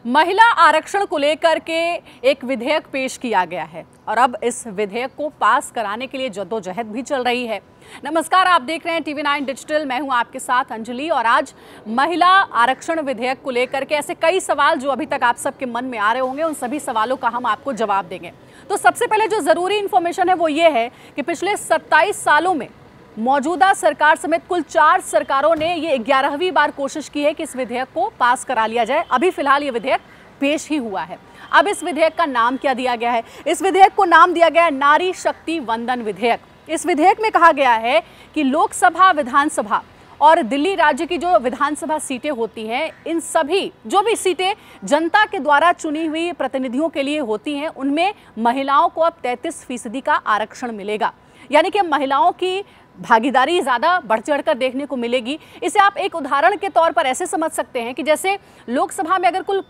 महिला आरक्षण को लेकर के एक विधेयक पेश किया गया है और अब इस विधेयक को पास कराने के लिए जद्दोजहद भी चल रही है। नमस्कार, आप देख रहे हैं TV9 डिजिटल। मैं हूं आपके साथ अंजलि और आज महिला आरक्षण विधेयक को लेकर के ऐसे कई सवाल जो अभी तक आप सबके मन में आ रहे होंगे, उन सभी सवालों का हम आपको जवाब देंगे। तो सबसे पहले जो जरूरी इंफॉर्मेशन है वो ये है कि पिछले 27 सालों में मौजूदा सरकार समेत कुल 4 सरकारों ने ये 11वीं बार कोशिश की है कि इस विधेयक को पास करा लिया जाए। अभी फिलहाल ये विधेयक पेश ही हुआ है। अब इस विधेयक का नाम क्या दिया गया है? इस विधेयक को नाम दिया गया है नारी शक्ति वंदन विधेयक। इस विधेयक में कहा गया है कि लोकसभा, विधानसभा और दिल्ली राज्य की जो विधानसभा सीटें होती हैं, इन सभी जो भी सीटें जनता के द्वारा चुनी हुई प्रतिनिधियों के लिए होती हैं, उनमें महिलाओं को अब 33% का आरक्षण मिलेगा। यानी कि महिलाओं की भागीदारी ज़्यादा बढ़ चढ़कर देखने को मिलेगी। इसे आप एक उदाहरण के तौर पर ऐसे समझ सकते हैं कि जैसे लोकसभा में अगर कुल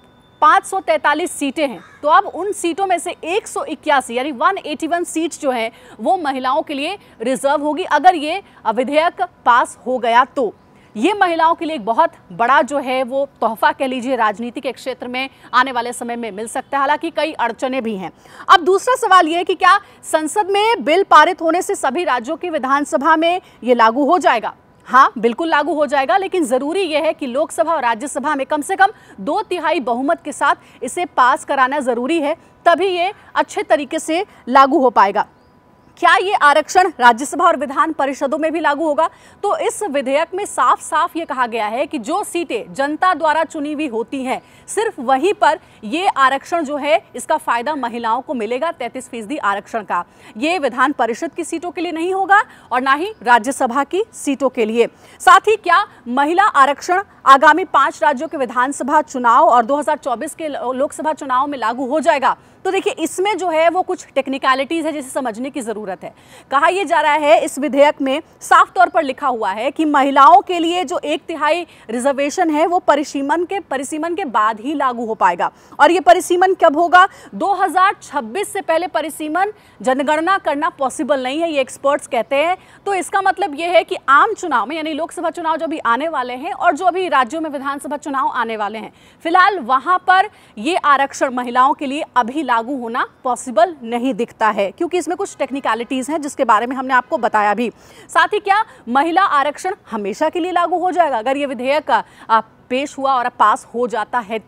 543 सीटें हैं, तो अब उन सीटों में से 181 यानी 181 सीट्स जो हैं वो महिलाओं के लिए रिजर्व होगी। अगर ये विधेयक पास हो गया तो ये महिलाओं के लिए एक बहुत बड़ा जो है वो तोहफा कह लीजिए राजनीति के क्षेत्र में आने वाले समय में मिल सकता है। हालांकि कई अड़चनें भी हैं। अब दूसरा सवाल ये है कि क्या संसद में बिल पारित होने से सभी राज्यों की विधानसभा में ये लागू हो जाएगा? हाँ, बिल्कुल लागू हो जाएगा, लेकिन जरूरी यह है कि लोकसभा और राज्यसभा में कम से कम 2/3 बहुमत के साथ इसे पास कराना जरूरी है, तभी ये अच्छे तरीके से लागू हो पाएगा। क्या ये आरक्षण राज्यसभा और विधान परिषदों में भी लागू होगा? तो इस विधेयक में साफ साफ ये कहा गया है कि जो सीटें जनता द्वारा चुनी हुई होती हैं, सिर्फ वहीं पर ये आरक्षण जो है इसका फायदा महिलाओं को मिलेगा। 33% आरक्षण का ये विधान परिषद की सीटों के लिए नहीं होगा और ना ही राज्यसभा की सीटों के लिए। साथ ही क्या महिला आरक्षण आगामी 5 राज्यों के विधानसभा चुनाव और 2024 के लोकसभा चुनाव में लागू हो जाएगा? तो देखिए, इसमें जो है वो कुछ टेक्निकलिटीज है जिसे समझने की जरूरत है। कहा यह जा रहा है, इस विधेयक में साफ तौर पर लिखा हुआ है कि महिलाओं के लिए जो 1/3 रिजर्वेशन है वो परिसीमन के बाद ही लागू हो पाएगा। और ये परिसीमन कब होगा? 2026 से पहले परिसीमन जनगणना करना पॉसिबल नहीं है, ये एक्सपर्ट्स कहते हैं। तो इसका मतलब ये है कि आम चुनाव में, यानी लोकसभा चुनाव जो भी आने वाले हैं और जो अभी राज्यों में विधानसभा चुनाव आने वाले हैं, फिलहाल वहां पर ये आरक्षण महिलाओं के लिए अभी लागू होना पॉसिबल नहीं दिखता है, क्योंकि इसमें कुछ टेक्निकलिटीज हैं जिसके बारे में हमने आपको बताया भी। साथ ही क्या महिला आरक्षण हमेशा के लिए लागू हो जाएगा अगर ये विधेयक पेश हुआ और पास हो जाता है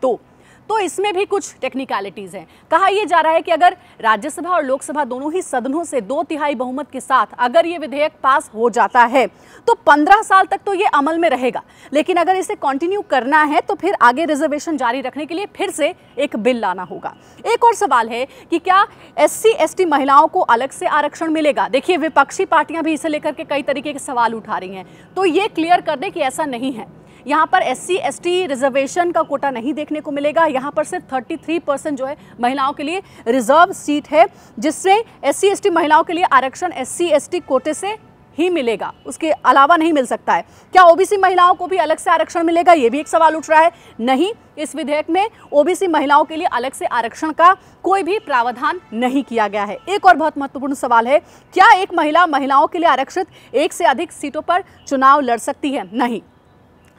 तो इसमें भी कुछ टेक्निकलिटीज हैं। कहा यह जा रहा है कि अगर राज्यसभा और लोकसभा दोनों ही सदनों से 2/3 बहुमत के साथ अगर ये विधेयक पास हो जाता है तो 15 साल तक तो ये अमल में रहेगा। लेकिन अगर इसे कंटिन्यू करना है तो फिर आगे रिजर्वेशन जारी रखने के लिए फिर से एक बिल लाना होगा। एक और सवाल है कि क्या SC/ST महिलाओं को अलग से आरक्षण मिलेगा? देखिए, विपक्षी पार्टियां भी इसे लेकर के कई तरीके के सवाल उठा रही हैं, तो ये क्लियर कर दे कि ऐसा नहीं है। यहाँ पर SC/ST रिजर्वेशन का कोटा नहीं देखने को मिलेगा। यहाँ पर सिर्फ 33% जो है महिलाओं के लिए रिजर्व सीट है, जिससे SC/ST महिलाओं के लिए आरक्षण SC/ST कोटे से ही मिलेगा, उसके अलावा नहीं मिल सकता है। क्या OBC महिलाओं को भी अलग से आरक्षण मिलेगा? ये भी एक सवाल उठ रहा है। नहीं, इस विधेयक में OBC महिलाओं के लिए अलग से आरक्षण का कोई भी प्रावधान नहीं किया गया है। एक और बहुत महत्वपूर्ण सवाल है, क्या एक महिलाओं के लिए आरक्षित 1 से अधिक सीटों पर चुनाव लड़ सकती है? नहीं।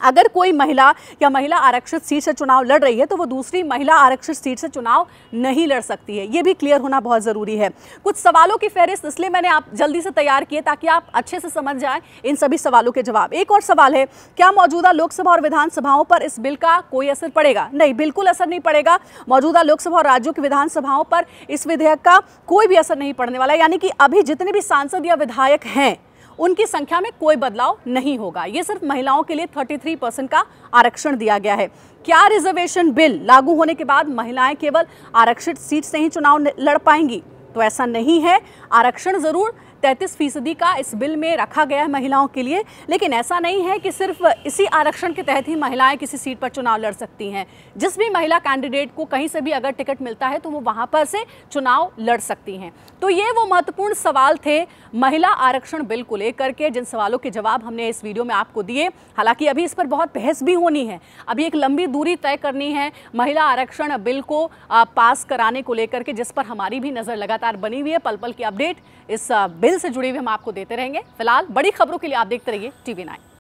अगर कोई महिला या महिला आरक्षित सीट से चुनाव लड़ रही है तो वो दूसरी महिला आरक्षित सीट से चुनाव नहीं लड़ सकती है। ये भी क्लियर होना बहुत ज़रूरी है। कुछ सवालों की फहरिस्त इसलिए मैंने आप जल्दी से तैयार किए ताकि आप अच्छे से समझ जाएं इन सभी सवालों के जवाब। एक और सवाल है, क्या मौजूदा लोकसभा और विधानसभाओं पर इस बिल का कोई असर पड़ेगा? नहीं, बिल्कुल असर नहीं पड़ेगा। मौजूदा लोकसभा और राज्यों की विधानसभाओं पर इस विधेयक का कोई भी असर नहीं पड़ने वाला है। यानी कि अभी जितने भी सांसद या विधायक हैं उनकी संख्या में कोई बदलाव नहीं होगा। ये सिर्फ महिलाओं के लिए 33% का आरक्षण दिया गया है। क्या रिजर्वेशन बिल लागू होने के बाद महिलाएं केवल आरक्षित सीट से ही चुनाव लड़ पाएंगी? तो ऐसा नहीं है। आरक्षण जरूर 33% का इस बिल में रखा गया है महिलाओं के लिए, लेकिन ऐसा नहीं है कि सिर्फ इसी आरक्षण के तहत ही महिलाएं किसी सीट पर चुनाव लड़ सकती हैं। जिस भी महिला कैंडिडेट को कहीं से भी अगर टिकट मिलता है तो वो वहां पर से चुनाव लड़ सकती हैं। तो ये वो महत्वपूर्ण सवाल थे महिला आरक्षण बिल को लेकर के, जिन सवालों के जवाब हमने इस वीडियो में आपको दिए। हालांकि अभी इस पर बहुत बहस भी होनी है, अभी एक लंबी दूरी तय करनी है महिला आरक्षण बिल को पास कराने को लेकर के, जिस पर हमारी भी नजर लगातार बनी हुई है। पल पल की अपडेट इस बिल से जुड़ी हुई हम आपको देते रहेंगे। फिलहाल बड़ी खबरों के लिए आप देखते रहिए TV9।